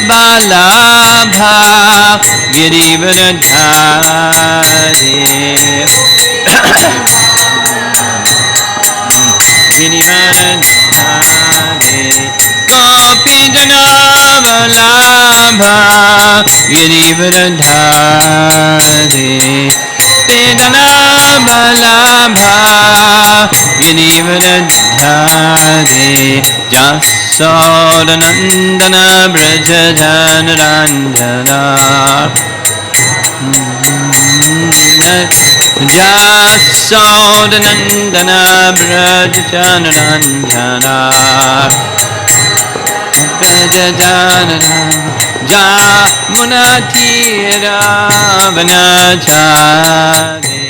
balabha girivardhare girivardhare gopi janavalabha girivardhare Vedanabalabha girivardhare Jasodanandana brajajanranjana Jasodanandana brajajanranjana Brajajanranjana Jamunatira vanachare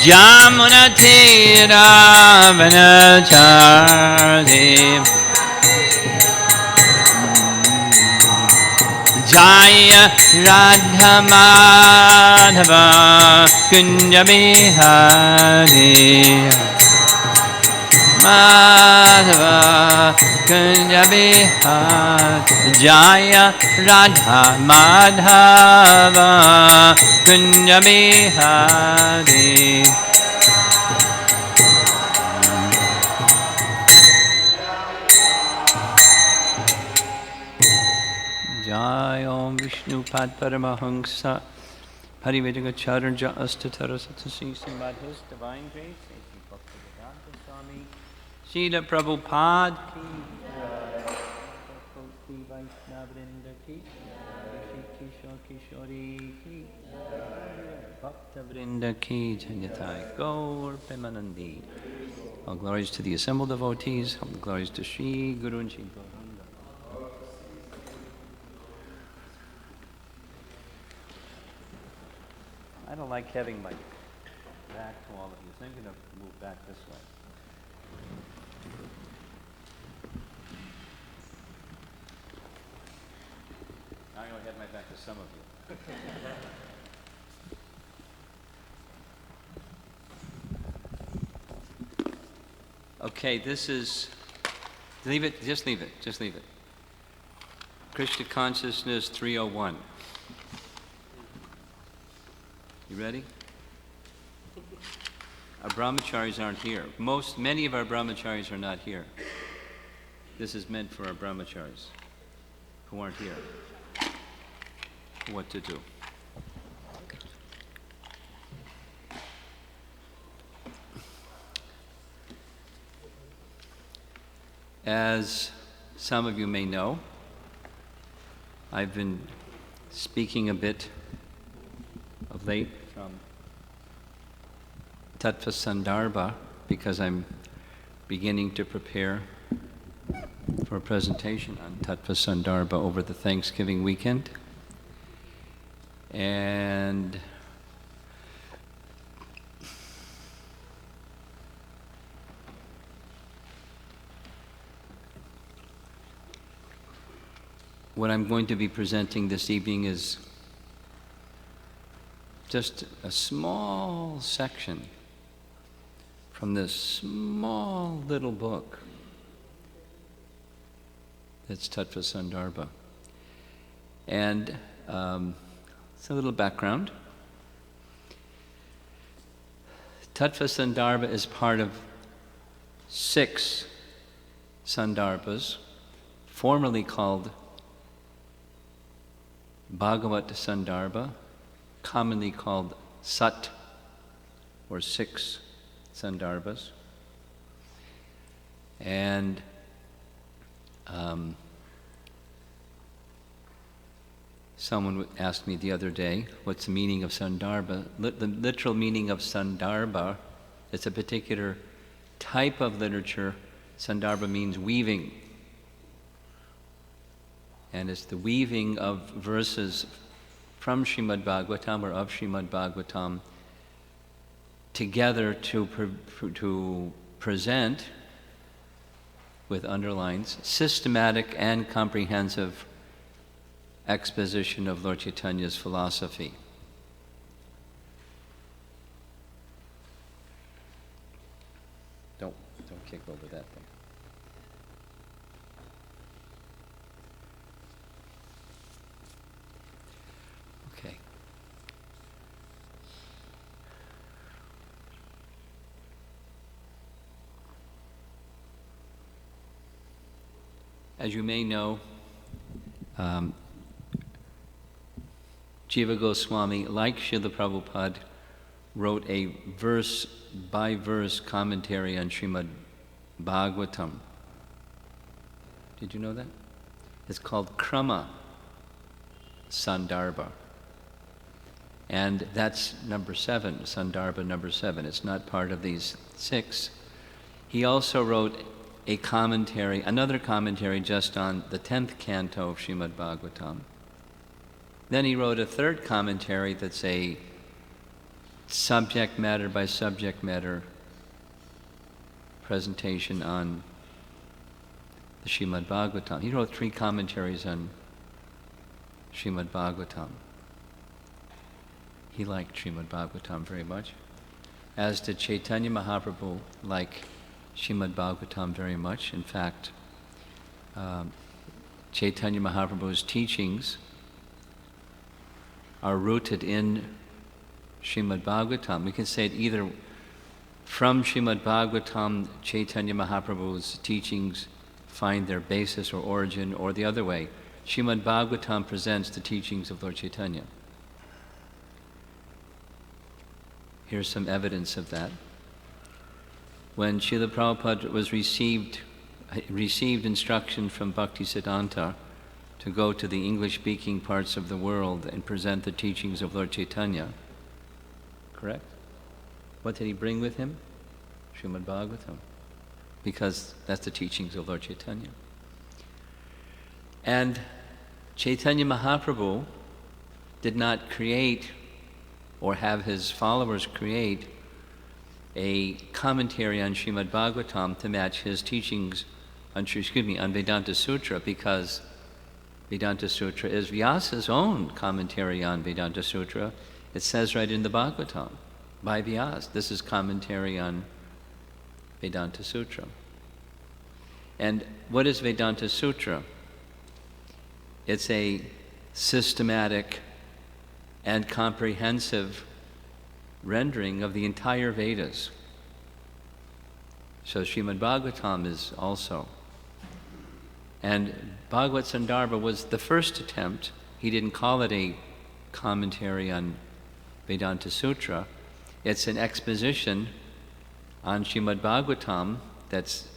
Jamunatira vanachare Jaya Radha Madhava Kunja Bihari Madhava Kunja Bihari Jaya Radha Madhava Kunja Bihari Jai Om Vishnu Pad Paramahamsa Parivedagacharya Astatara Satasi Simbad His Divine Grace Bhaktivedanta Swami Srila Prabhupada Ki Bhakti Vaishnavrinda Ki Kishore Kishori Ki Bhaktavrinda Ki Janyatai Gaur Premanandi. All glories to the assembled devotees, all glories to Sri Guru and Sri Gauranga. I don't like having my back to all of you, so I'm going to move back this way. Now I'm going to have my back to some of you. Okay, this is, leave it, just leave it. Krishna Consciousness 301. You ready? Our brahmacharis aren't here. Many of our brahmacharis are not here. This is meant for our brahmacharis who aren't here. What to do? As some of you may know, I've been speaking a bit of late from Tattva Sandarbha because I'm beginning to prepare for a presentation on Tattva Sandarbha over the Thanksgiving weekend. And what I'm going to be presenting this evening is just a small section from this small little book that's Tattva Sandarbha. And it's a little background. Tattva Sandarbha is part of 6 Sandarbhas, formerly called Bhagavat Sandarbha, commonly called Sat, or 6 Sandarbhas. And someone asked me the other day, what's the meaning of Sandarbha? The literal meaning of Sandarbha, it's a particular type of literature. Sandarbha means weaving. And it's the weaving of verses from Srimad Bhagavatam or of Srimad Bhagavatam together to present, with underlines, systematic and comprehensive exposition of Lord Chaitanya's philosophy. Don't kick over that thing. As you may know, Jiva Goswami, like Srila Prabhupada, wrote a verse-by-verse commentary on Srimad Bhagavatam. Did you know that? It's called Krama Sandarbha. And that's number 7, Sandarbha number 7. It's not part of these 6. He also wrote a commentary, another commentary just on the 10th canto of Srimad Bhagavatam. Then he wrote a third commentary that's a subject matter by subject matter presentation on the Srimad Bhagavatam. He wrote 3 commentaries on Srimad Bhagavatam. He liked Srimad Bhagavatam very much, as did Caitanya Mahaprabhu like Srimad Bhagavatam very much. In fact, Caitanya Mahaprabhu's teachings are rooted in Srimad Bhagavatam. We can say it either from Srimad Bhagavatam, Caitanya Mahaprabhu's teachings find their basis or origin, or the other way. Srimad Bhagavatam presents the teachings of Lord Chaitanya. Here's some evidence of that. When Srila Prabhupada was received instruction from Bhaktisiddhanta to go to the English-speaking parts of the world and present the teachings of Lord Chaitanya, correct? What did he bring with him? Srimad Bhagavatam, because that's the teachings of Lord Chaitanya. And Caitanya Mahaprabhu did not create or have his followers create a commentary on Srimad Bhagavatam to match his teachings on Vedanta Sutra, because Vedanta Sutra is Vyasa's own commentary on Vedanta Sutra. It says right in the Bhagavatam, by Vyasa, this is commentary on Vedanta Sutra. And what is Vedanta Sutra? It's a systematic and comprehensive rendering of the entire Vedas. So Srimad Bhagavatam is also. And Bhagavad Sandarbha was the first attempt. He didn't call it a commentary on Vedanta Sutra. It's an exposition on Srimad Bhagavatam that's,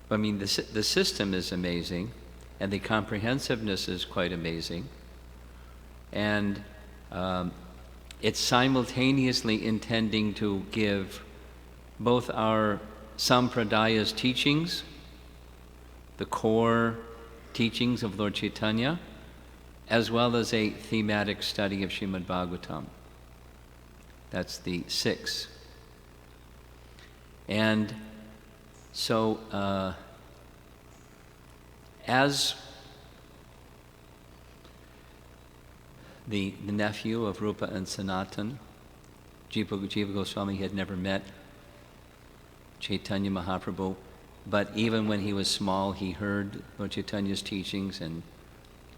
I mean, the system is amazing, and the comprehensiveness is quite amazing. And it's simultaneously intending to give both our Sampradaya's teachings, the core teachings of Lord Chaitanya, as well as a thematic study of Srimad Bhagavatam. That's the 6. And so, as the nephew of Rupa and Sanatan, Jiva Goswami had never met Chaitanya Mahaprabhu, but even when he was small, he heard Lord Chaitanya's teachings, and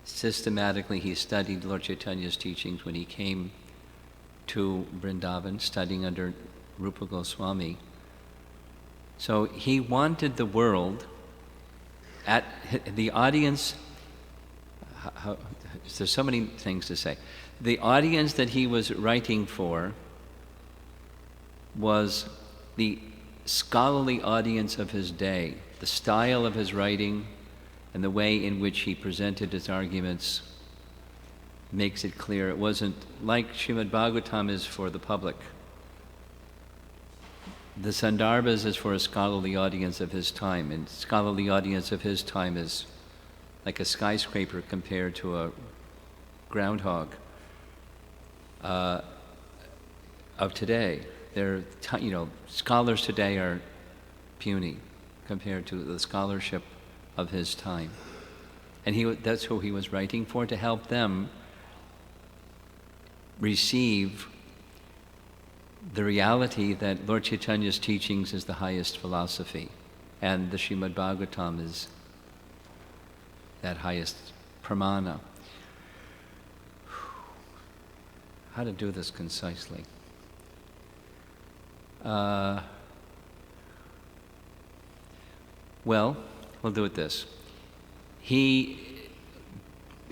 systematically he studied Lord Chaitanya's teachings when he came to Vrindavan, studying under Rupa Goswami. So he wanted the world, at the audience, there's so many things to say. The audience that he was writing for was the scholarly audience of his day. The style of his writing and the way in which he presented his arguments makes it clear it wasn't like Srimad Bhagavatam is for the public. The Sandarbhas is for a scholarly audience of his time, and scholarly audience of his time is like a skyscraper compared to a groundhog of today. Scholars today are puny compared to the scholarship of his time. And that's who he was writing for, to help them receive the reality that Lord Chaitanya's teachings is the highest philosophy, and the Srimad Bhagavatam is that highest pramana. How to do this concisely? Well, we'll do it this. He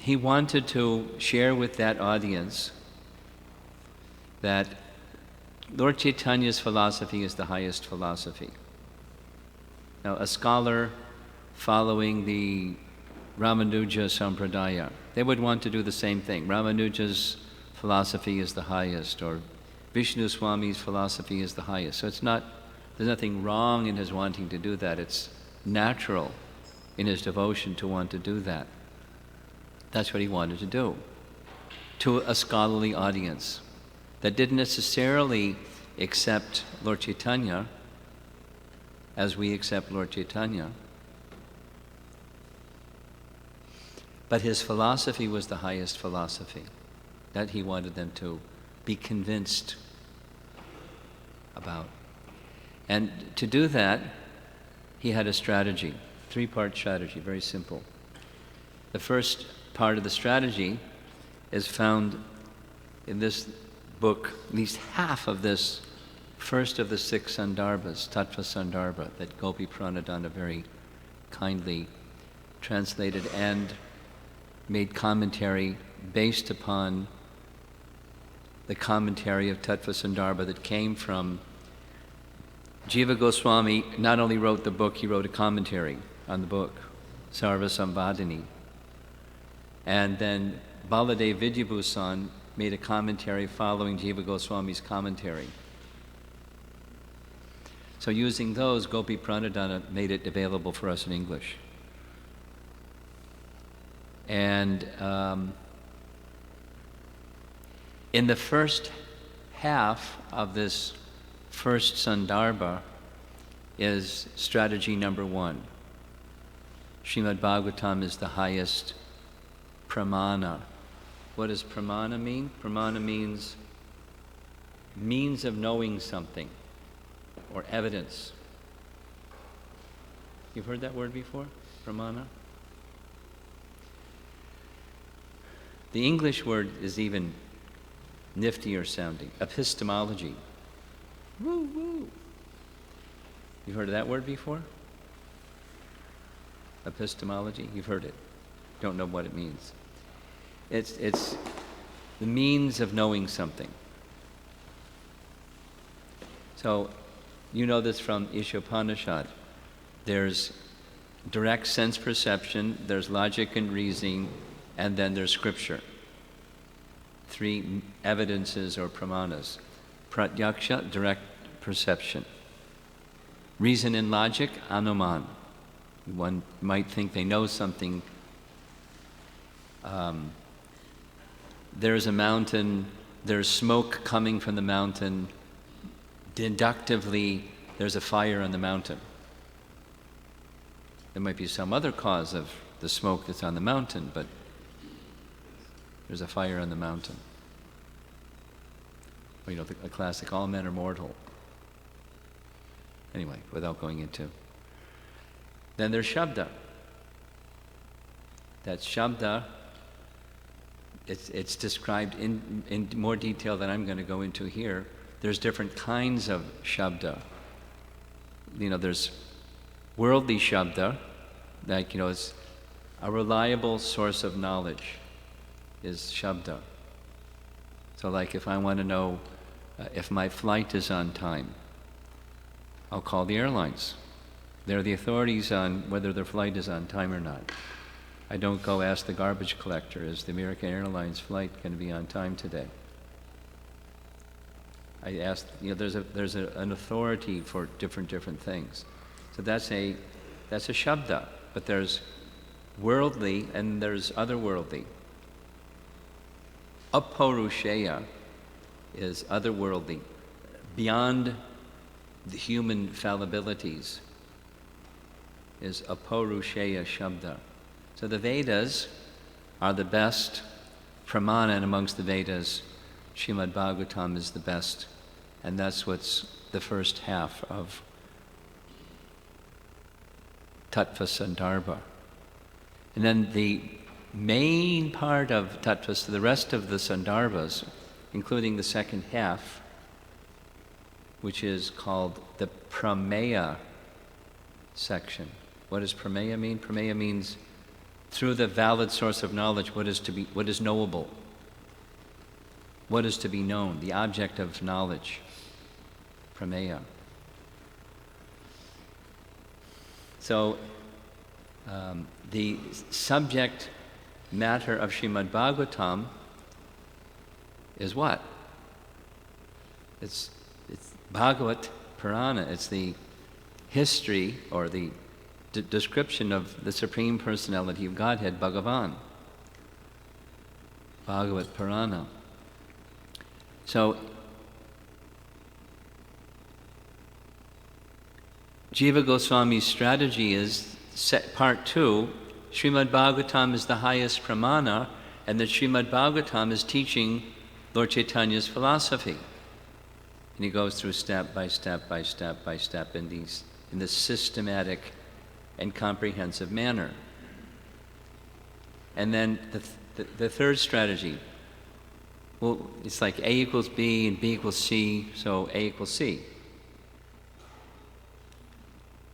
wanted to share with that audience that Lord Chaitanya's philosophy is the highest philosophy. Now, a scholar following the Ramanuja Sampradaya, they would want to do the same thing. Ramanuja's philosophy is the highest, or Vishnu Swami's philosophy is the highest. So there's nothing wrong in his wanting to do that. It's natural in his devotion to want to do that. That's what he wanted to do to a scholarly audience that didn't necessarily accept Lord Chaitanya as we accept Lord Chaitanya. But his philosophy was the highest philosophy. That he wanted them to be convinced about. And to do that, he had a strategy, 3-part strategy, very simple. The first part of the strategy is found in this book, at least half of this first of the 6 Sandarbhas, Tattva Sandarbha, that Gopi Pranadana very kindly translated and made commentary based upon the commentary of Tattva Sandarbha that came from Jiva Goswami. Not only wrote the book, he wrote a commentary on the book, Sarva Samvadini. And then Baladev Vidyabhusan made a commentary following Jiva Goswami's commentary. So using those, Gopi Pranadana made it available for us in English. And in the first half of this first Sandarbha is strategy number 1. Srimad Bhagavatam is the highest pramana. What does pramana mean? Pramana means means of knowing something, or evidence. You've heard that word before? Pramana? The English word is even niftier sounding. Epistemology. Woo woo. You've heard of that word before? Epistemology? You've heard it. Don't know what it means. It's the means of knowing something. So, you know this from Ishopanishad. There's direct sense perception, there's logic and reasoning, and then there's scripture. 3 evidences or pramanas. Pratyaksha, direct perception. Reason and logic, anuman. One might think they know something. There's a mountain, there's smoke coming from the mountain. Deductively, there's a fire on the mountain. There might be some other cause of the smoke that's on the mountain, but there's a fire on the mountain. Well, you know, the classic, all men are mortal. Anyway, without going into. Then there's Shabda. That Shabda, it's described in more detail than I'm going to go into here. There's different kinds of Shabda. You know, there's worldly Shabda, like, you know, it's a reliable source of knowledge is Shabda. So like if I want to know if my flight is on time, I'll call the airlines. They're the authorities on whether their flight is on time or not. I don't go ask the garbage collector, is the American Airlines flight going to be on time today? I ask, you know, there's an authority for different things. So that's a Shabda, but there's worldly and there's otherworldly. Aparusheya is otherworldly, beyond the human fallibilities, is aparusheya Shabda. So the Vedas are the best pramana, and amongst the Vedas, Srimad Bhagavatam is the best, and that's what's the first half of Tattva Sandarbha. And then the main part of Tattva, so the rest of the Sandarbhas, including the second half, which is called the Prameya section. What does prameya mean? Prameya means through the valid source of knowledge, what is knowable, what is to be known, the object of knowledge, prameya. So the subject matter of Srimad Bhagavatam is what? It's Bhagavat Purana. It's the history or the description of the Supreme Personality of Godhead, Bhagavan. Bhagavat Purana. So, Jiva Goswami's strategy is, part 2, Srimad Bhagavatam is the highest pramana, and that Srimad Bhagavatam is teaching Lord Chaitanya's philosophy. And he goes through step by step by step by step in this systematic and comprehensive manner. And then the third strategy, well, it's like A equals B and B equals C, so A equals C.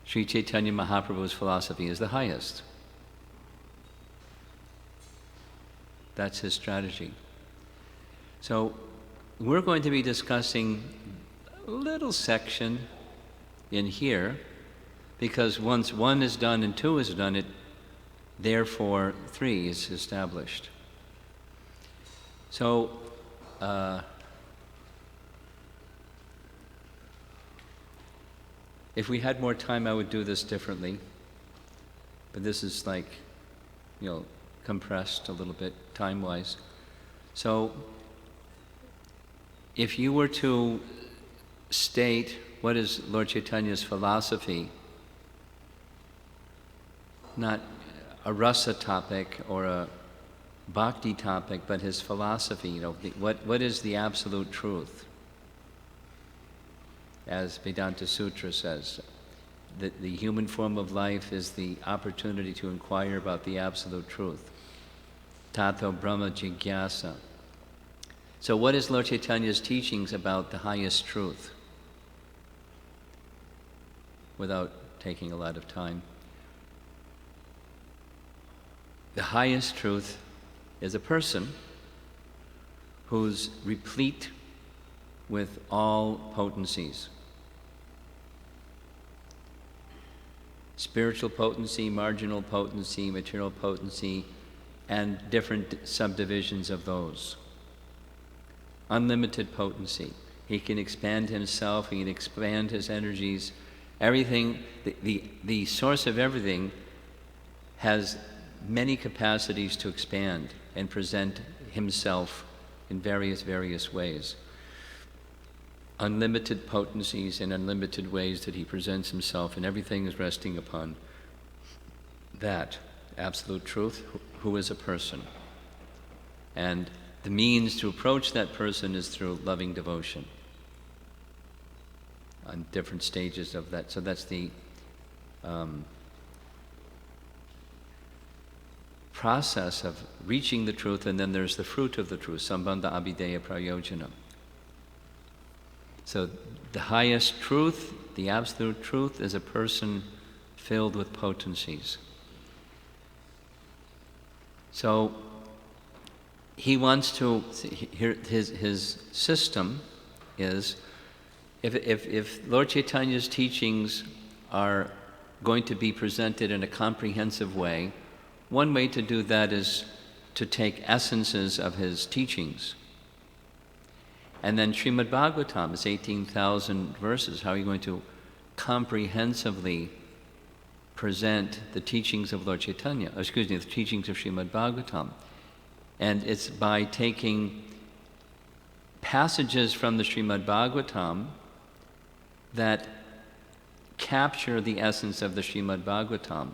Sri Chaitanya Mahaprabhu's philosophy is the highest. That's his strategy. So we're going to be discussing a little section in here, because once 1 is done and 2 is done, therefore 3 is established. So, if we had more time, I would do this differently. But this is like, compressed a little bit time-wise. So, if you were to state what is Lord Chaitanya's philosophy, not a rasa topic or a bhakti topic, but his philosophy, what is the absolute truth? As Vedanta Sutra says, that the human form of life is the opportunity to inquire about the absolute truth. Tato Brahma Jigyasa. So what is Lord Chaitanya's teachings about the highest truth? Without taking a lot of time. The highest truth is a person who's replete with all potencies. Spiritual potency, marginal potency, material potency, and different subdivisions of those. Unlimited potency. He can expand himself, he can expand his energies. Everything, the source of everything has many capacities to expand and present himself in various ways. Unlimited potencies and unlimited ways that he presents himself, and everything is resting upon that absolute truth, who is a person. And the means to approach that person is through loving devotion on different stages of that. So that's the process of reaching the truth, and then there's the fruit of the truth, sambandha abhideya prayojana. So the highest truth, the absolute truth, is a person filled with potencies. So he wants to, his system is, if Lord Chaitanya's teachings are going to be presented in a comprehensive way, one way to do that is to take essences of his teachings. And then Srimad Bhagavatam is 18,000 verses. How are you going to comprehensively present the teachings of Lord Chaitanya, the teachings of Srimad Bhagavatam? And it's by taking passages from the Srimad Bhagavatam that capture the essence of the Srimad Bhagavatam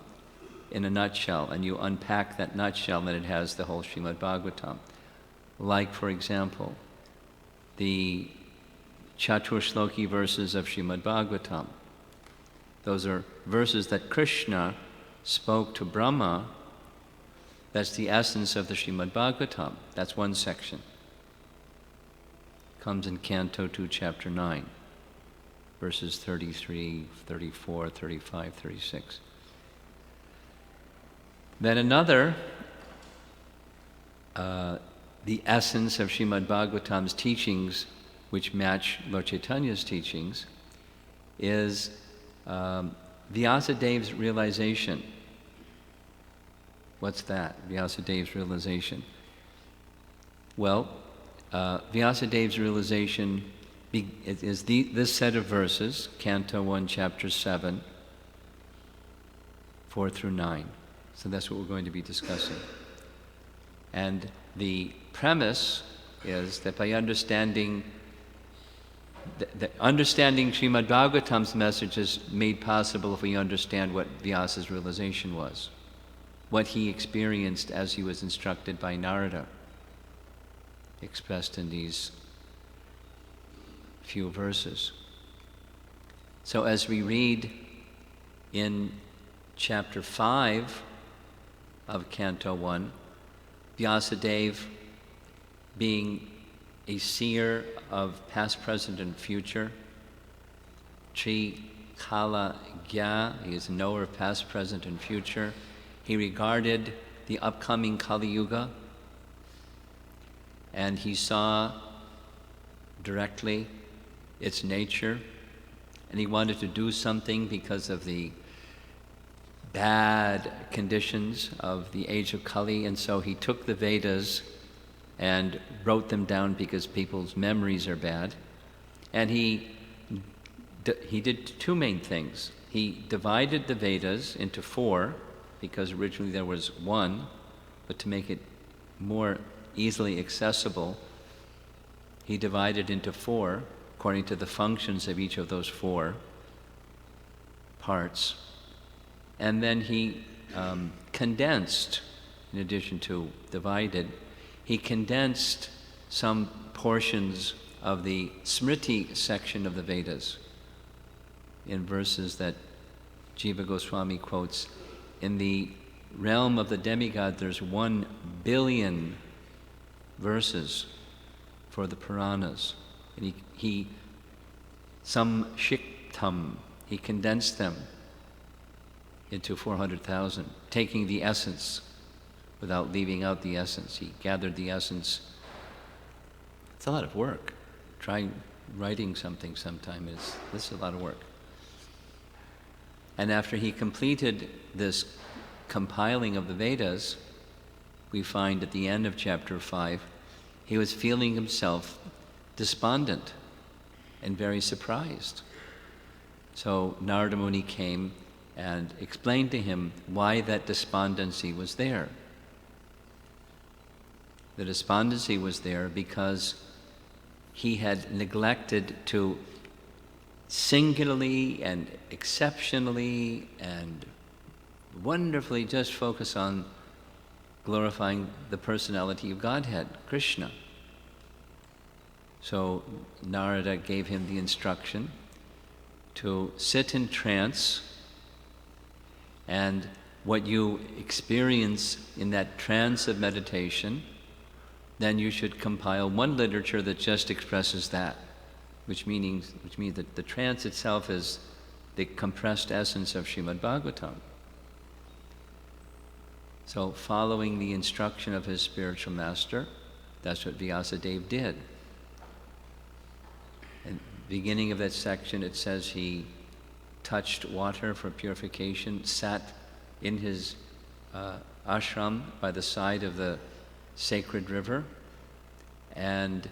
in a nutshell, and you unpack that nutshell, and it has the whole Srimad Bhagavatam. Like, for example, the Chaturshloki verses of Srimad Bhagavatam. Those are verses that Krishna spoke to Brahma. That's the essence of the Srimad Bhagavatam. That's one section. Comes in Canto 2, Chapter 9, verses 33, 34, 35, 36. Then another, the essence of Srimad Bhagavatam's teachings, which match Lord Chaitanya's teachings, is Vyasadev's realization. What's that, Vyasadev's realization? Well, Vyasadev's realization is this set of verses, Canto 1, Chapter 7, 4 through 9. So that's what we're going to be discussing. And the premise is that by understanding Srimad Bhagavatam's message is made possible if we understand what Vyasa's realization was, what he experienced as he was instructed by Narada, expressed in these few verses. So as we read in Chapter 5 of Canto 1, Vyasadeva, being a seer of past, present, and future, Tri Kala Gya, he is a knower of past, present, and future. He regarded the upcoming Kali Yuga, and he saw directly its nature, and he wanted to do something because of the bad conditions of the age of Kali, and so he took the Vedas and wrote them down because people's memories are bad. And he did two main things. He divided the Vedas into 4, because originally there was 1, but to make it more easily accessible, he divided into 4 according to the functions of each of those 4 parts. And then he condensed, in addition to divided, he condensed some portions of the Smriti section of the Vedas in verses that Jiva Goswami quotes. In the realm of the demigod, there's 1 billion verses for the Puranas. And he samshiktam, he condensed them into 400,000, taking the essence without leaving out the essence. He gathered the essence. It's a lot of work. Try writing something sometime. This is a lot of work. And after he completed this compiling of the Vedas, we find at the end of Chapter 5, he was feeling himself despondent and very surprised. So Narada Muni came and explained to him why that despondency was there. The despondency was there because he had neglected to singularly and exceptionally and wonderfully just focus on glorifying the personality of Godhead, Krishna. So Narada gave him the instruction to sit in trance, and what you experience in that trance of meditation, then you should compile one literature that just expresses that, which means that the trance itself is the compressed essence of Srimad Bhagavatam. So following the instruction of his spiritual master, that's what Vyasadeva did. In the beginning of that section, it says he touched water for purification, sat in his ashram by the side of the sacred river, and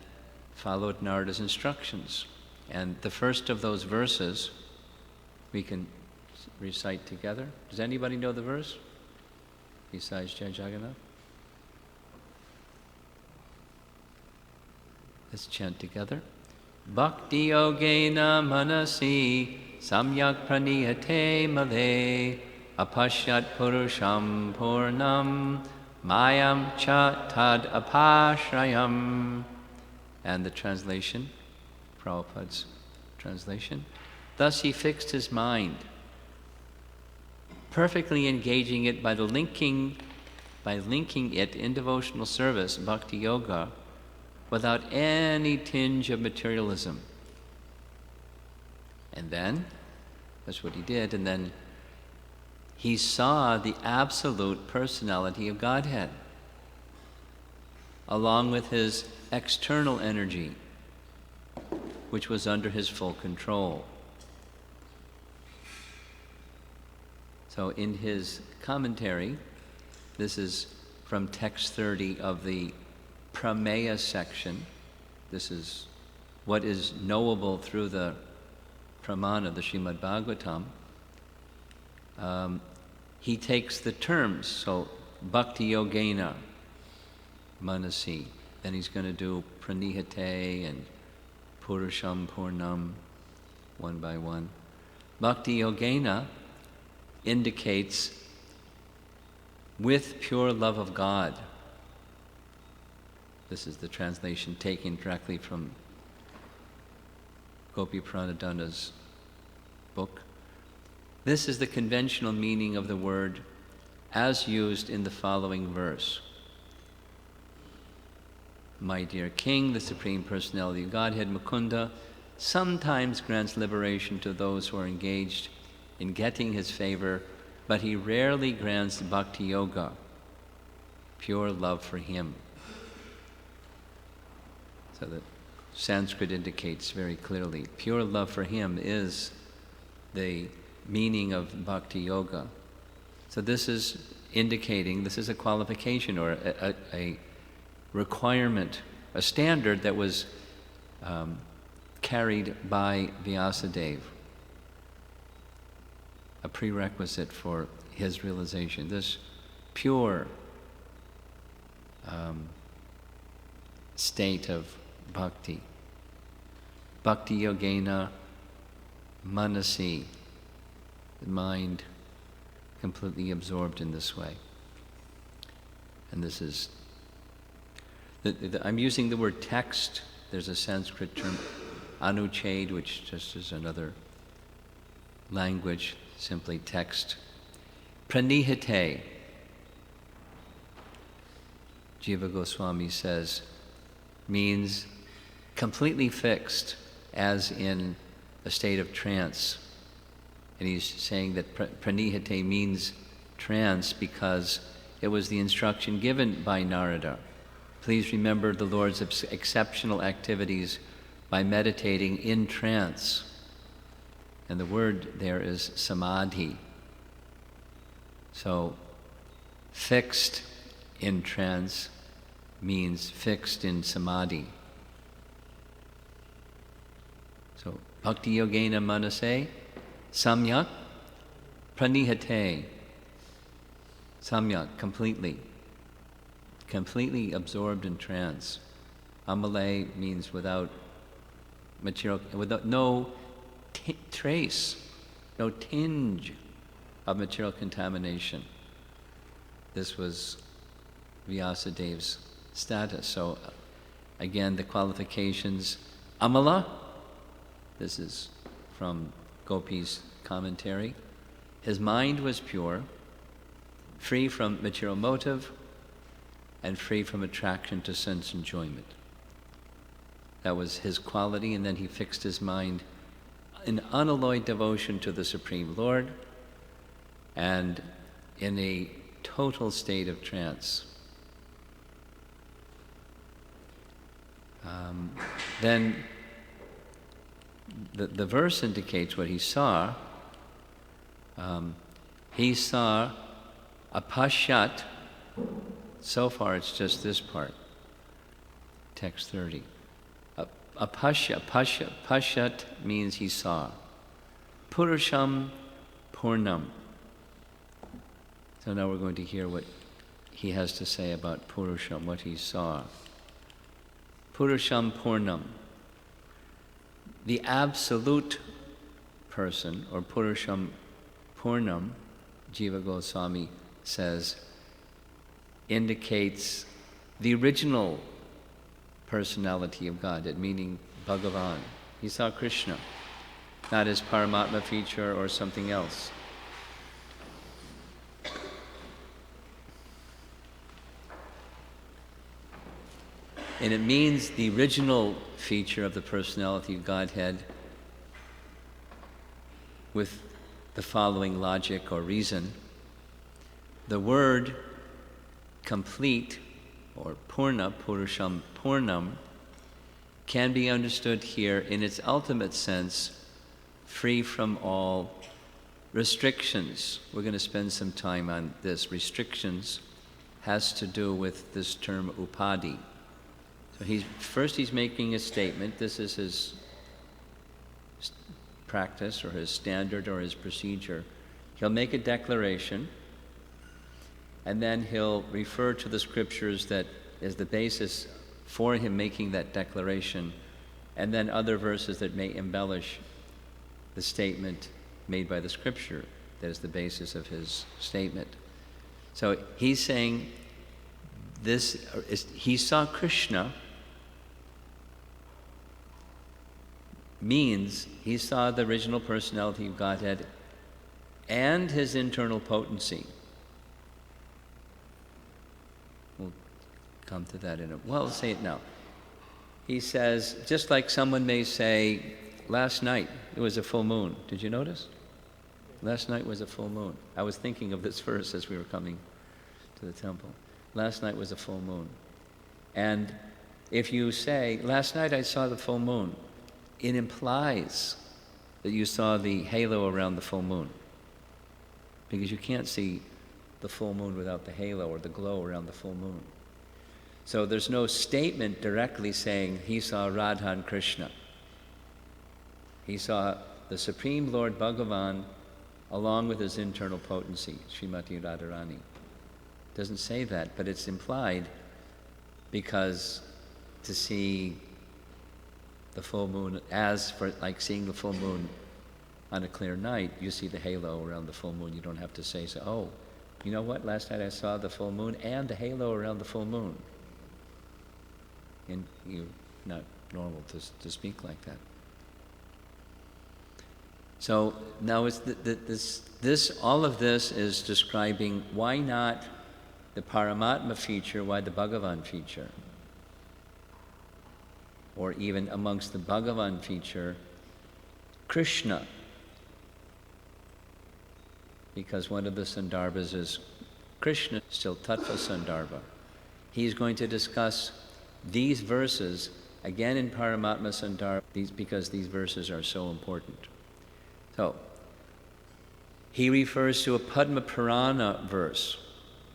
followed Narada's instructions. And the first of those verses we can recite together. Does anybody know the verse besides Jai Jagannath? Let's chant together. Bhakti yogena manasi samyak praniyate male apashyat purusham purnam mayam cha tad apashrayam. And the translation, Prabhupada's translation. Thus he fixed his mind, perfectly engaging it by linking it in devotional service, bhakti yoga, without any tinge of materialism. And then, that's what he did, and then he saw the absolute personality of Godhead, along with his external energy, which was under his full control. So in his commentary, this is from text 30 of the Prameya section. This is what is knowable through the Pramana, the Srimad Bhagavatam. He takes the terms, so Bhakti Yogena, Manasi, then he's going to do Pranihate and Purusham Purnam, one by one. Bhakti Yogena indicates with pure love of God. This is the translation taken directly from Gopi Pranadhana's book. This is the conventional meaning of the word as used in the following verse. My dear King, the Supreme Personality of Godhead, Mukunda, sometimes grants liberation to those who are engaged in getting his favor, but he rarely grants bhakti yoga, pure love for him. So the Sanskrit indicates very clearly, pure love for him is the meaning of bhakti yoga. So this is indicating, this is a qualification or a requirement, a standard that was carried by Vyasadeva, a prerequisite for his realization. This pure state of bhakti. Bhakti yogena manasi, the mind completely absorbed in this way. And this is, I'm using the word text. There's a Sanskrit term, anuchad, which just is another language, simply text. Pranihate, Jiva Goswami says, means completely fixed, as in a state of trance. And he's saying that pranihate means trance because it was the instruction given by Narada. Please remember the Lord's exceptional activities by meditating in trance. And the word there is samadhi. So, fixed in trance means fixed in samadhi. So, bhakti yogena manase, samyak pranihate. Samyak, completely absorbed in trance. Amale means without material, without no trace, no tinge of material contamination. This was Vyasadeva's status. So again, the qualifications, amala, this is from Gopi's commentary. His mind was pure, free from material motive, and free from attraction to sense enjoyment. That was his quality, and then he fixed his mind in unalloyed devotion to the Supreme Lord and in a total state of trance. Then the verse indicates what he saw. He saw a pashat. So far it's just this part, text 30. A pashat means he saw. Purusham Purnam. So now we're going to hear what he has to say about Purusham, what he saw. Purusham Purnam. The absolute person, or Purusham Purnam, Jiva Goswami says, indicates the original personality of God, meaning Bhagavan. He saw Krishna, not his Paramatma feature or something else. And it means the original feature of the personality of Godhead with the following logic or reason. the word complete, or purna, purusham purnam, can be understood here in its ultimate sense, free from all restrictions. We're going to spend some time on this. Restrictions has to do with this term upadi. So he's making a statement. This is his practice or his standard or his procedure. He'll make a declaration, and then he'll refer to the scriptures that is the basis for him making that declaration, and then other verses that may embellish the statement made by the scripture that is the basis of his statement. So he's saying he saw Krishna means he saw the original personality of Godhead and his internal potency. We'll come to that in a... Well, let's say it now. He says, just like someone may say, last night it was a full moon. Did you notice? Last night was a full moon. I was thinking of this verse as we were coming to the temple. Last night was a full moon. And if you say, last night I saw the full moon, it implies that you saw the halo around the full moon. Because you can't see the full moon without the halo or the glow around the full moon. So there's no statement directly saying he saw Radha and Krishna. He saw the Supreme Lord Bhagavan along with his internal potency, Srimati Radharani. Doesn't say that, but it's implied, because to see the full moon, as for like seeing the full moon on a clear night, you see the halo around the full moon. You don't have to say, oh, you know what, last night I saw the full moon and the halo around the full moon. And you're not normal to speak like that. So now it's all of this is describing why not the Paramatma feature, why the Bhagavan feature? Or even amongst the Bhagavan feature, Krishna. Because one of the Sandarbhas is Krishna, still Tattva Sandarbha. He's going to discuss these verses again in Paramatma Sandarbha because these verses are so important. So, he refers to a Padma Purana verse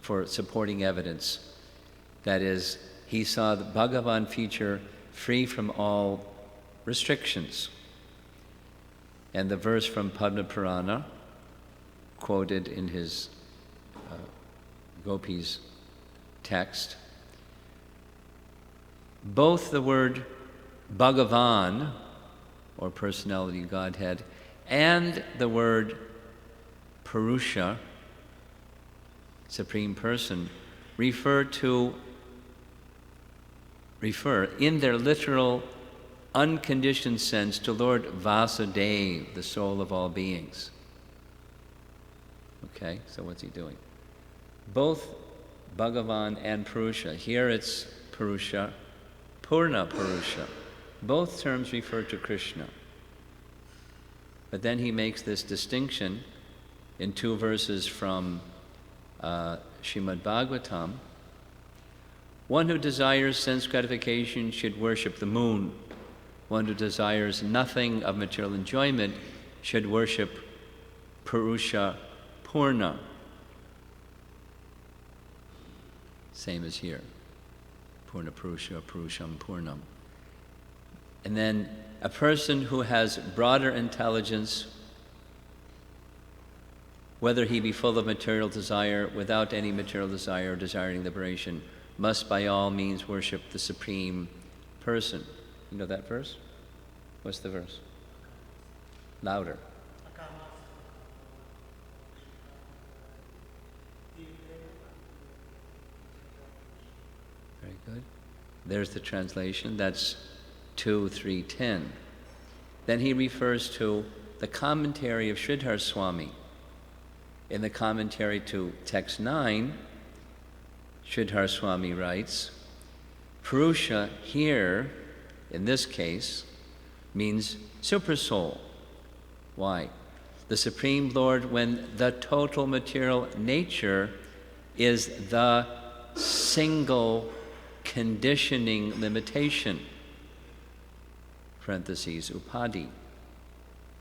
for supporting evidence. That is, he saw the Bhagavan feature free from all restrictions. And the verse from Padma Purana, quoted in his Gopi's text, both the word Bhagavan, or personality Godhead, and the word Purusha, Supreme Person, refer in their literal, unconditioned sense to Lord Vyasadeva, the soul of all beings. Okay, so what's he doing? Both Bhagavan and Purusha. Here it's Purusha, Purna Purusha. Both terms refer to Krishna. But then he makes this distinction in two verses from Srimad Bhagavatam. One who desires sense gratification should worship the moon. One who desires nothing of material enjoyment should worship Purusha Purna. Same as here. Purna Purusha, Purusham Purnam. And then a person who has broader intelligence, whether he be full of material desire, without any material desire, or desiring liberation, must by all means worship the Supreme Person. You know that verse? What's the verse? Louder. Very good. There's the translation. That's 2:3:10. Then he refers to the commentary of Sridhar Swami. In the commentary to text 9, Sridhar Swami writes, Purusha here, in this case, means super soul. Why? The Supreme Lord, when the total material nature is the single conditioning limitation, parentheses, upadi,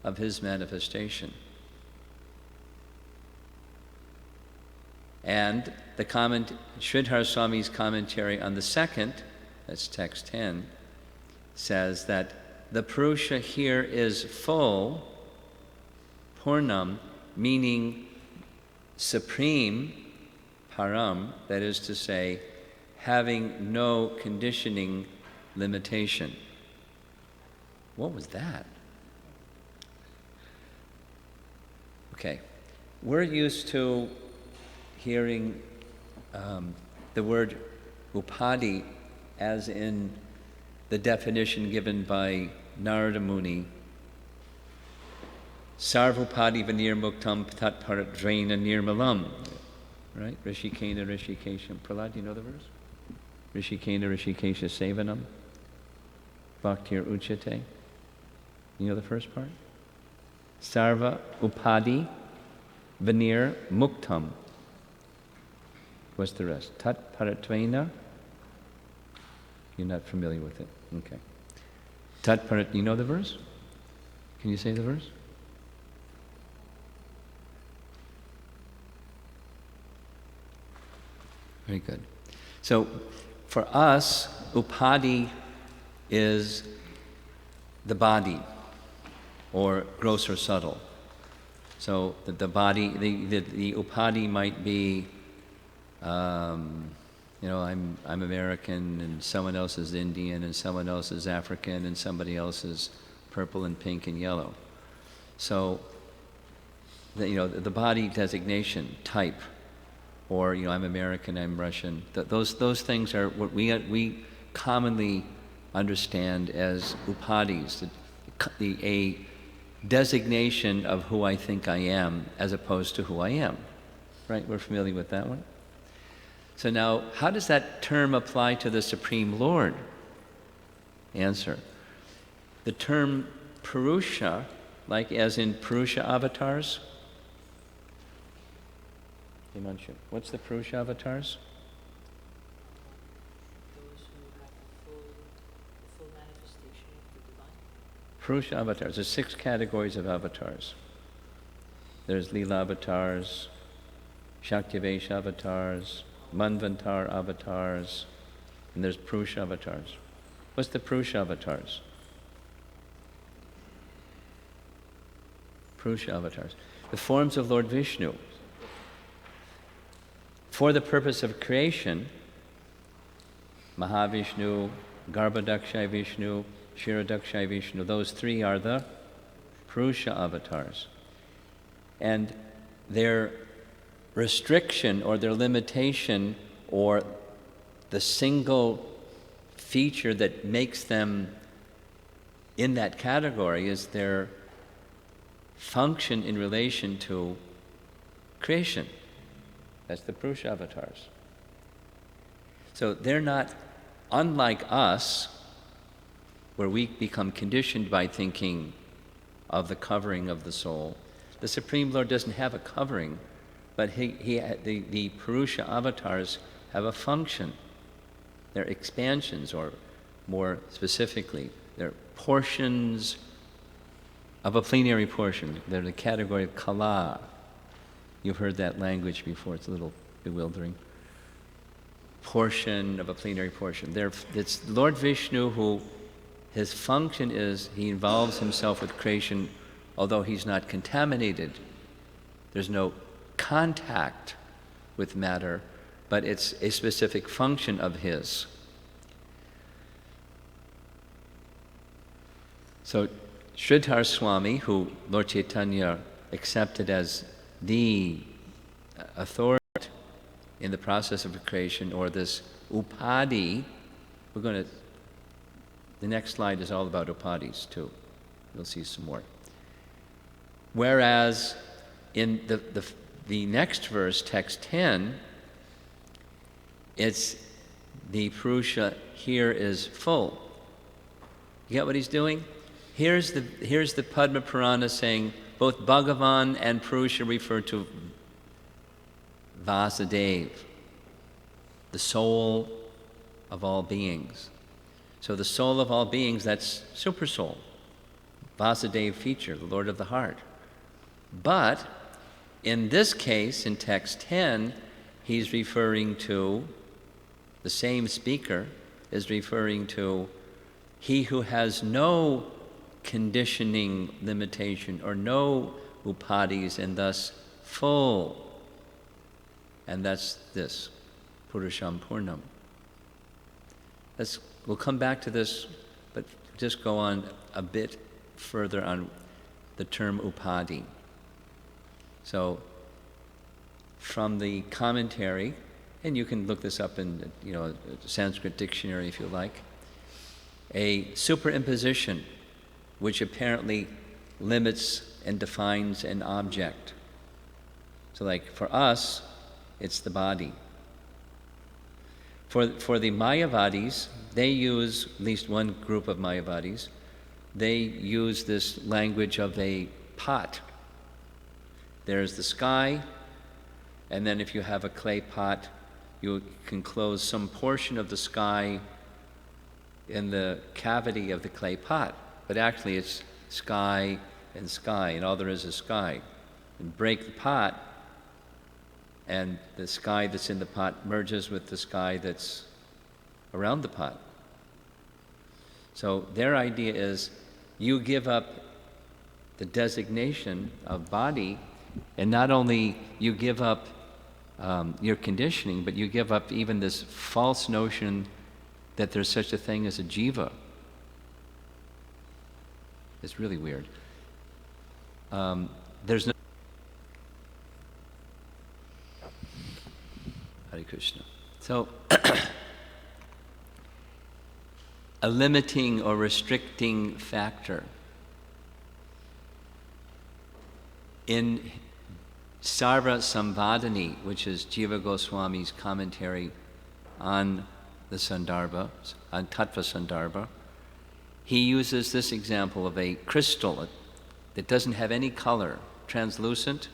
of his manifestation. And the Sridhar Swami's commentary on the second, that's text 10, says that the Purusha here is full, Purnam, meaning supreme, Param, that is to say, having no conditioning limitation. What was that? Okay, we're used to hearing the word upadi as in the definition given by Narada Muni. Sarvupadi vanir muktam tat paradrena nirmalam. Right? Rishikena Rishikesham. Prahlad, do you know the verse? Rishikena Rishikesha Sevanam. Bhaktir Uchate. You know the first part? Sarva upadi vanir muktam. What's the rest? Tat paratvena. You're not familiar with it. Okay. Tat parat. You know the verse? Can you say the verse? Very good. So, for us, upadi is the body, or gross or subtle. So the body, the upadi might be, I'm American, and someone else is Indian, and someone else is African, and somebody else is purple and pink and yellow. So, the body designation, type, or I'm American, I'm Russian. Those things are what we commonly understand as upadis, a designation of who I think I am, as opposed to who I am. Right? We're familiar with that one. So now, how does that term apply to the Supreme Lord? Answer. The term Purusha, like as in Purusha avatars. Himanshu, what's the Purusha avatars? Those who have the full manifestation of the divine. Purusha avatars. There's 6 categories of avatars. There's Leela avatars, Shaktivesh avatars, Manvantar avatars, and there's Purusha avatars. What's the Purusha avatars? Purusha avatars. The forms of Lord Vishnu. For the purpose of creation, Mahavishnu, Garbhodakshaya Vishnu, Kshirodakshaya Vishnu, those 3 are the Purusha avatars. And their restriction or their limitation or the single feature that makes them in that category is their function in relation to creation. That's the Purusha avatars. So they're not unlike us, where we become conditioned by thinking of the covering of the soul. The Supreme Lord doesn't have a covering, but the Purusha avatars have a function. They're expansions, or more specifically, they're portions of a plenary portion. They're the category of kala. You've heard that language before. It's a little bewildering. Portion of a plenary portion. It's Lord Vishnu who, his function is, he involves himself with creation, although he's not contaminated. There's no contact with matter, but it's a specific function of his. So Sridhar Swami, who Lord Caitanya accepted as the authority in the process of creation, or this upadi, the next slide is all about upadis too. You'll see some more. Whereas in the next verse, text 10, it's the Purusha here is full. You get what he's doing? Here's the Padma Purana saying both Bhagavan and Purusha refer to Vyasadeva, the soul of all beings. So the soul of all beings, that's super soul. Vyasadeva feature, the Lord of the heart. But in this case, in text 10, he's referring to, the same speaker is referring to he who has no conditioning limitation or no upadis and thus full. And that's this, Purusham Purnam. We'll come back to this, but just go on a bit further on the term upadi. So, from the commentary, and you can look this up in a Sanskrit dictionary if you like, a superimposition which apparently limits and defines an object. So like for us, it's the body. For the Mayavadis, they use, at least one group of Mayavadis, they use this language of a pot. There's the sky, and then if you have a clay pot, you can close some portion of the sky in the cavity of the clay pot. But actually it's sky, and all there is sky. And break the pot, and the sky that's in the pot merges with the sky that's around the pot. So their idea is you give up the designation of body, and not only you give up your conditioning, but you give up even this false notion that there's such a thing as a jiva. It's really weird. There's no Hare Krishna. So, a limiting or restricting factor in Sarva Samvadani, which is Jiva Goswami's commentary on the Sandarbha, on Tattva Sandarbha, he uses this example of a crystal that doesn't have any color, translucent.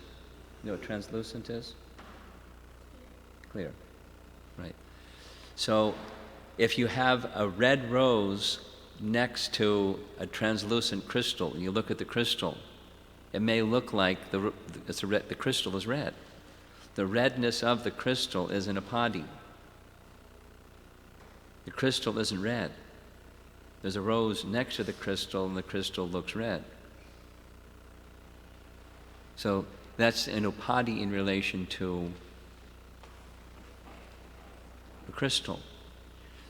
You know what translucent is? Clear, right. So if you have a red rose next to a translucent crystal, and you look at the crystal, it may look like the crystal is red. The redness of the crystal is an upadi. The crystal isn't red. There's a rose next to the crystal, and the crystal looks red. So that's an upadi in relation to the crystal.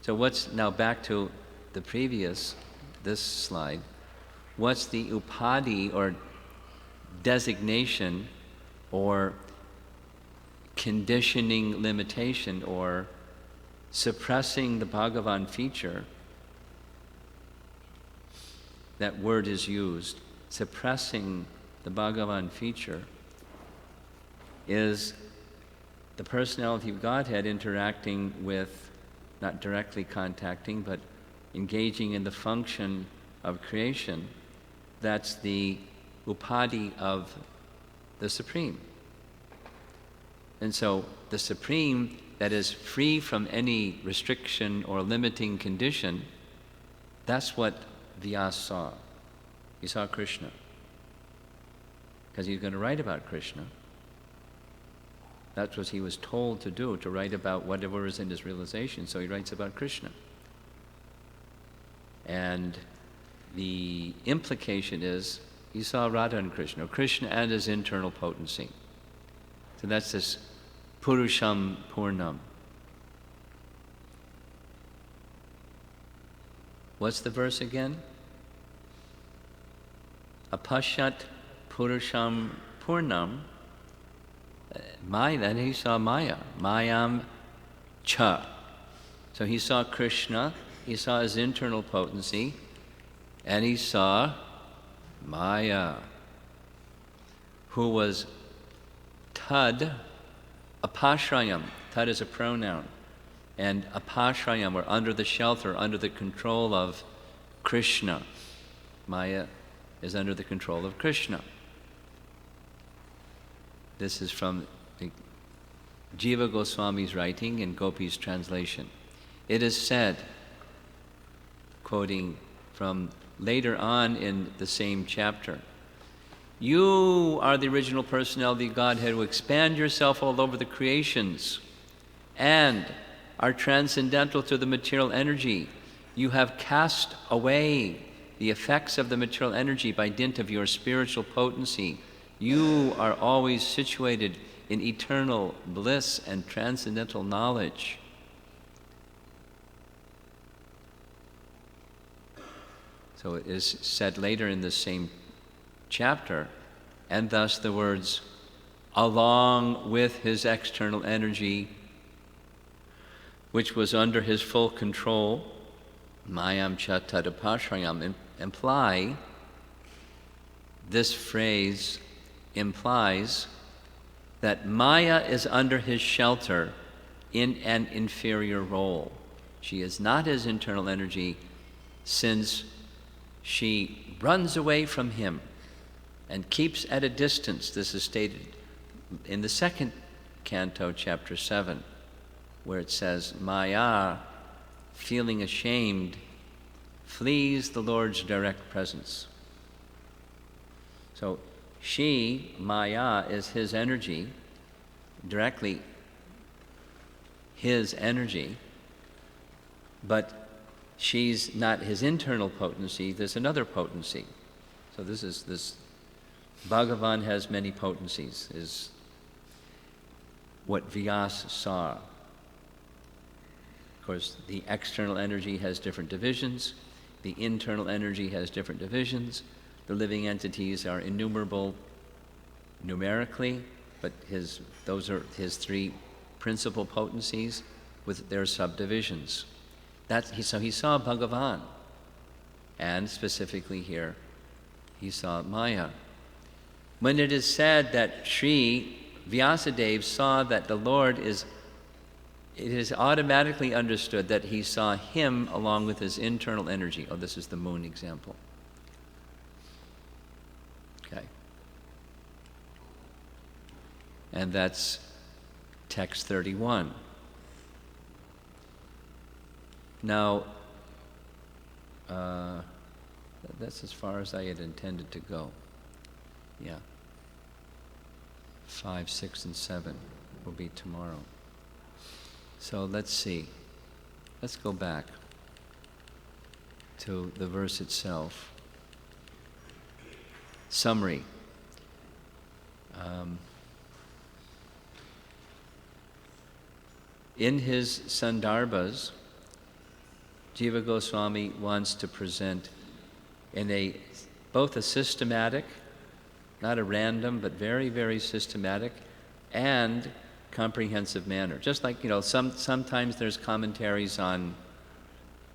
So what's, now back to the previous, this slide, what's the upadi or designation or conditioning limitation or suppressing the Bhagavan feature? That word is used. Suppressing the Bhagavan feature is the personality of Godhead interacting with, not directly contacting, but engaging in the function of creation. That's the upadi of the Supreme. And so the Supreme that is free from any restriction or limiting condition, that's what Vyasa saw. He saw Krishna. Because he's going to write about Krishna. That's what he was told to do, to write about whatever is in his realization. So he writes about Krishna. And the implication is he saw Radha and Krishna, or Krishna and his internal potency. So that's this Purusham Purnam. What's the verse again? Apashat Purusham Purnam. Then he saw Maya. Mayam Cha. So he saw Krishna, he saw his internal potency, and he saw Maya, who was Tad Apashrayam. Tad is a pronoun. And Apashrayam, or under the shelter, under the control of Krishna. Maya is under the control of Krishna. This is from the Jiva Goswami's writing and Gopi's translation. It is said, quoting from later on in the same chapter, "You are the original personality of Godhead who expand yourself all over the creations and are transcendental to the material energy. You have cast away the effects of the material energy by dint of your spiritual potency. You are always situated in eternal bliss and transcendental knowledge." So it is said later in the same chapter, and thus the words, "along with his external energy, which was under his full control, mayam cha tadapashrayam," imply, this phrase implies that Maya is under his shelter in an inferior role. She is not his internal energy, since she runs away from him and keeps at a distance. This is stated in the second canto, chapter 7, where it says, Maya, feeling ashamed, flees the Lord's direct presence. So she, Maya, is his energy, directly his energy, but she's not his internal potency, there's another potency. So this Bhagavan has many potencies, is what Vyasa saw. Of course, the external energy has different divisions, the internal energy has different divisions, the living entities are innumerable numerically, but those are his three principal potencies with their subdivisions. So he saw Bhagavan, and specifically here, he saw Maya. When it is said that Sri Vyasadeva saw that the Lord it is automatically understood that he saw him along with his internal energy. Oh, this is the moon example. Okay. And that's text 31. Now, that's as far as I had intended to go. Yeah. 5, 6, and 7 will be tomorrow. So let's see. Let's go back to the verse itself. Summary. In his Sandarbhas, Jiva Goswami wants to present in both a systematic, not a random, but very, very systematic and comprehensive manner. Just like, sometimes there's commentaries on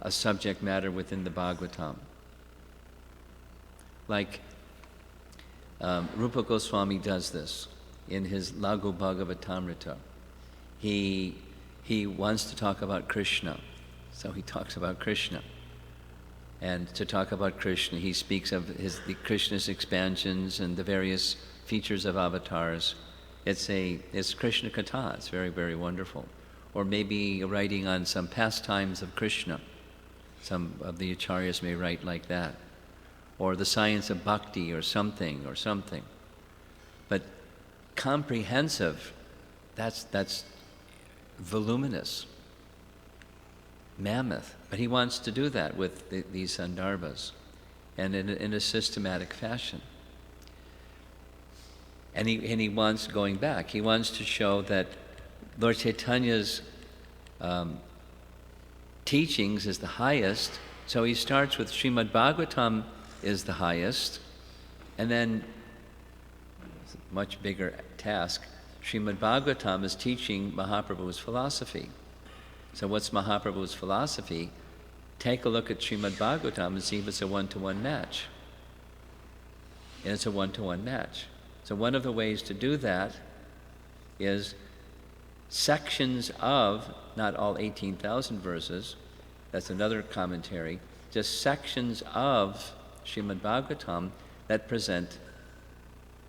a subject matter within the Bhagavatam. Like Rupa Goswami does this in his Laghu Bhagavatamrita. He wants to talk about Krishna, so he talks about Krishna. And to talk about Krishna, he speaks of the Krishna's expansions and the various features of avatars. It's Krishna Katha. It's very, very wonderful. Or maybe writing on some pastimes of Krishna. Some of the acharyas may write like that. Or the science of bhakti or something. But comprehensive, that's voluminous, mammoth. But he wants to do that with these sandarbhas, and in a systematic fashion. And he wants, going back, he wants to show that Lord Chaitanya's teachings is the highest, so he starts with Srimad Bhagavatam is the highest, and then, it's a much bigger task, Srimad Bhagavatam is teaching Mahaprabhu's philosophy. So what's Mahaprabhu's philosophy? Take a look at Srimad Bhagavatam and see if it's a one-to-one match. And it's a one-to-one match. So one of the ways to do that is sections of, not all 18,000 verses, that's another commentary, just sections of Srimad Bhagavatam that present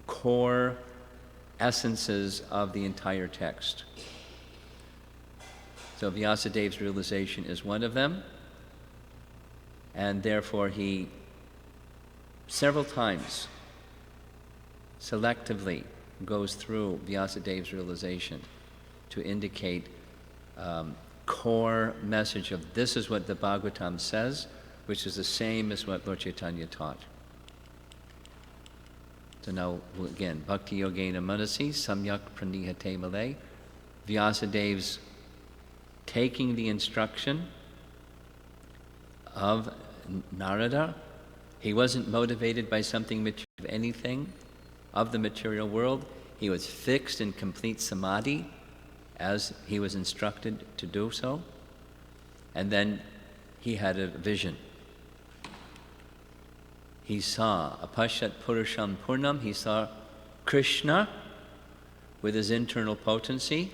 core essences of the entire text. So Vyasadeva's realization is one of them, and therefore he several times selectively goes through Vyasadeva's realization to indicate core message of this is what the Bhagavatam says, which is the same as what Lord Caitanya taught. So now, again, Bhakti Yogena Manasi, Samyak Pranihate Malay, Vyasadeva's taking the instruction of Narada. He wasn't motivated by something of anything of the material world. He was fixed in complete samadhi as he was instructed to do so. And then he had a vision. He saw Apashat Purusham Purnam, he saw Krishna with his internal potency,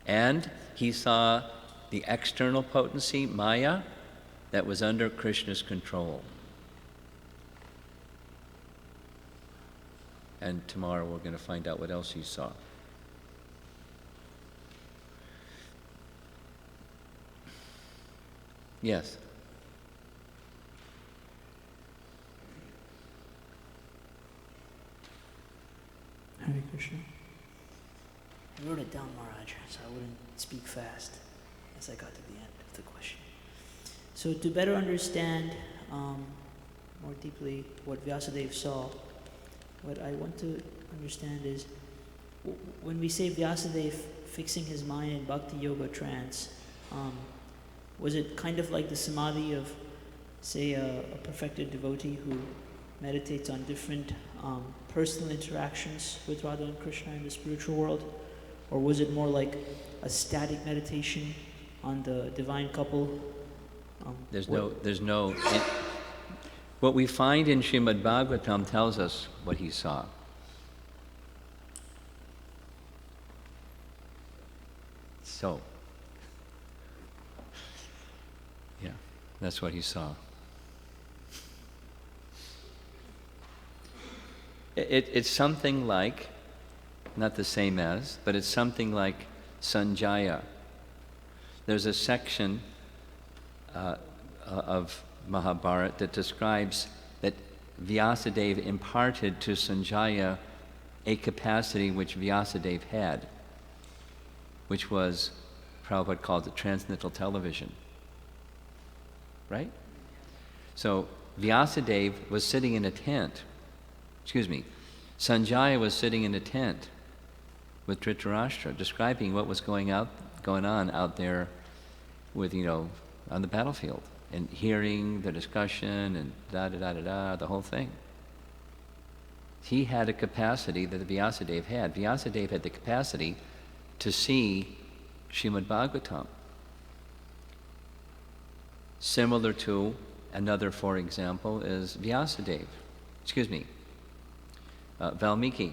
and he saw the external potency, Maya, that was under Krishna's control. And tomorrow we're going to find out what else he saw. Yes. Hare Krishna. I wrote it down, Maharaj, so I wouldn't speak fast as I got to the end of the question. So to better understand more deeply what Vyasadeva saw, what I want to understand is when we say Vyasadeva fixing his mind in Bhakti Yoga trance, was it kind of like the samadhi of, say, a perfected devotee who meditates on different personal interactions with Radha and Krishna in the spiritual world? Or was it more like a static meditation on the divine couple? What we find in Srimad Bhagavatam tells us what he saw. So, yeah, that's what he saw. It's something like, not the same as, but it's something like Sanjaya. There's a section of Mahabharata that describes that Vyasadeva imparted to Sanjaya a capacity which Vyasadeva had, which was, Prabhupada called it transcendental television. Right? So Vyasadeva was sitting in a tent. Sanjaya was sitting in a tent with Dhritarashtra, describing what was going on out there with, on the battlefield, and hearing the discussion and the whole thing. He had a capacity that Vyasadeva had. Vyasadeva had the capacity to see Srimad Bhagavatam. Similar to another, for example, is Valmiki.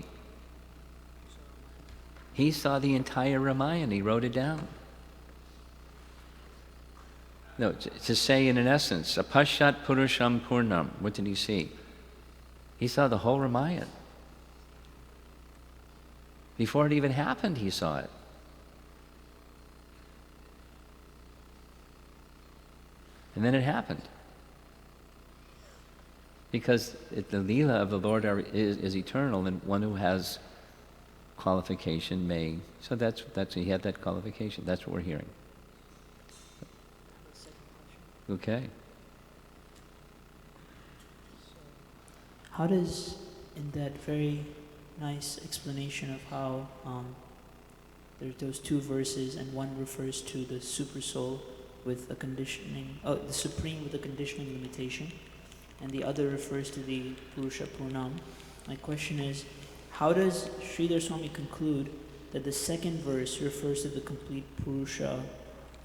He saw the entire Ramayana, he wrote it down. No, to say in an essence, Apashat Purusham Purnam, what did he see? He saw the whole Ramayana. Before it even happened, he saw it. And then it happened. Because the Leela of the Lord is eternal, and one who has qualification may. So that's he had that qualification. That's what we're hearing. Okay. How does, in that very nice explanation of how there's those two verses, and one refers to the super soul with a conditioning, the supreme with a conditioning limitation, and the other refers to the Purusha Purnam. My question is, how does Sridhar Swami conclude that the second verse refers to the complete Purusha?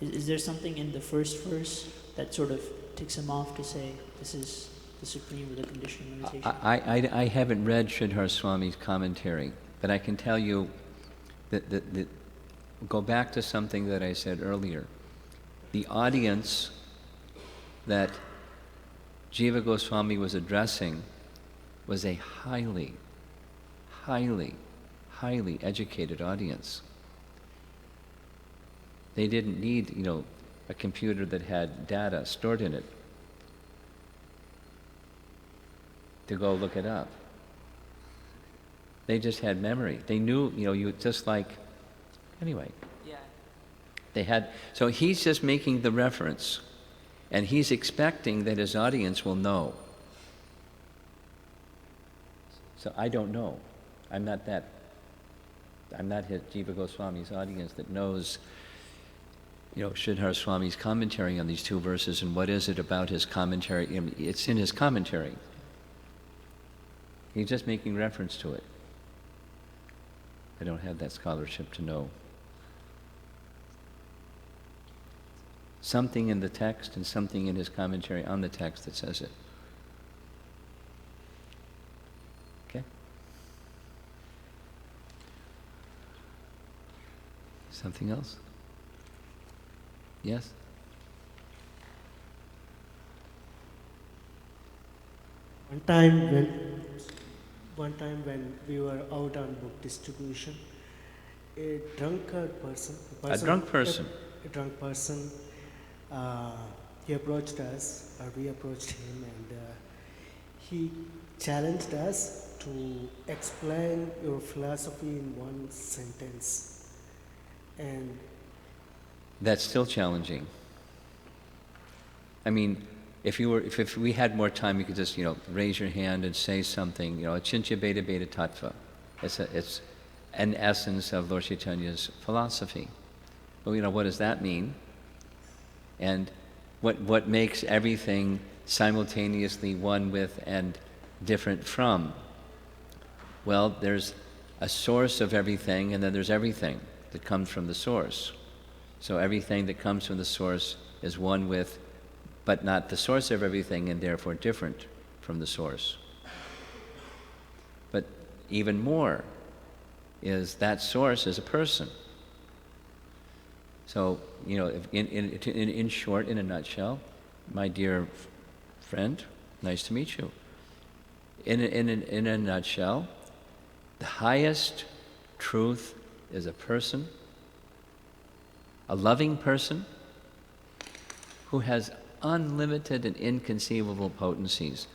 Is there something in the first verse that sort of ticks him off to say this is the supreme with a conditioning limitation? I haven't read Sridhar Swami's commentary, but I can tell you that go back to something that I said earlier. The audience that Jiva Goswami was addressing was a highly highly, highly educated audience. They didn't need, a computer that had data stored in it to go look it up. They just had memory. They knew, you just like, anyway. Yeah. They had, so he's just making the reference, and he's expecting that his audience will know. So I don't know. I'm not his Jiva Goswami's audience that knows, Sridhar Swami's commentary on these two verses and what is it about his commentary. It's in his commentary. He's just making reference to it. I don't have that scholarship to know. Something in the text and something in his commentary on the text that says it. Okay? Something else? Yes? One time when we were out on book distribution, a drunk person, A drunk person. he approached us, or we approached him, and he challenged us to explain your philosophy in one sentence. And That's still challenging. I mean, if we had more time, you could just, raise your hand and say something, Achintya Beta Beta Tattva. It's an essence of Lord Chaitanya's philosophy. But, what does that mean? And what makes everything simultaneously one with and different from? Well, there's a source of everything, and then there's everything that comes from the source. So everything that comes from the source is one with, but not the source of everything, and therefore different from the source. But even more is that source is a person. So, in short, in a nutshell, my dear friend, nice to meet you. In a nutshell, the highest truth is a person, a loving person who has unlimited and inconceivable potencies,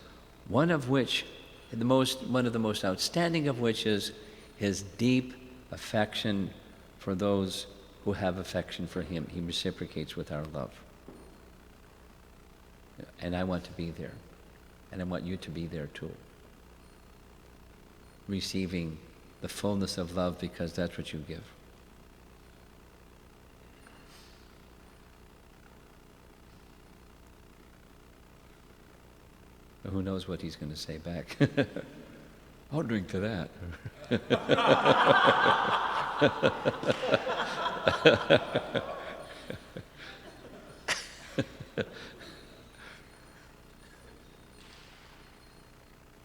one of the most outstanding of which is his deep affection for those who have affection for him. He reciprocates with our love. And I want to be there. And I want you to be there too. Receiving the fullness of love, because that's what you give. Who knows what he's going to say back? I'll drink to that.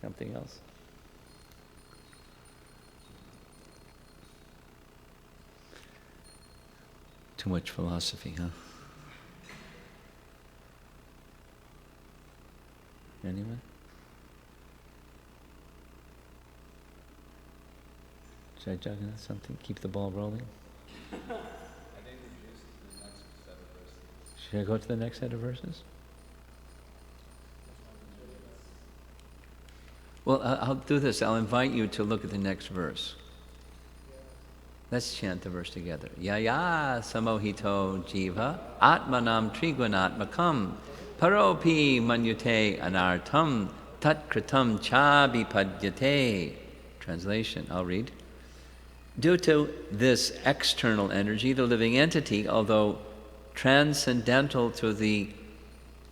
Something else? Too much philosophy, huh? Anyone? Should I juggle something? Keep the ball rolling? Should I go to the next set of verses? Well, I'll do this. I'll invite you to look at the next verse. Let's chant the verse together. Yaya samohito jiva atmanam trigunaatmakam paropi manyute anartam tatkritam chabipadyate. Translation, I'll read. Due to this external energy, the living entity, although transcendental to the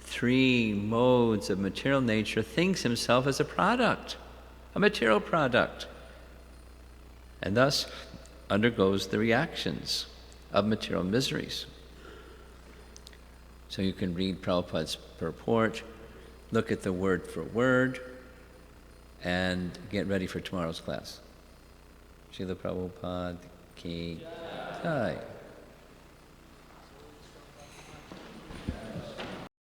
three modes of material nature, thinks himself as a product, a material product, and thus undergoes the reactions of material miseries. So you can read Prabhupada's purport, look at the word for word, and get ready for tomorrow's class. Srila Prabhupada ki jai.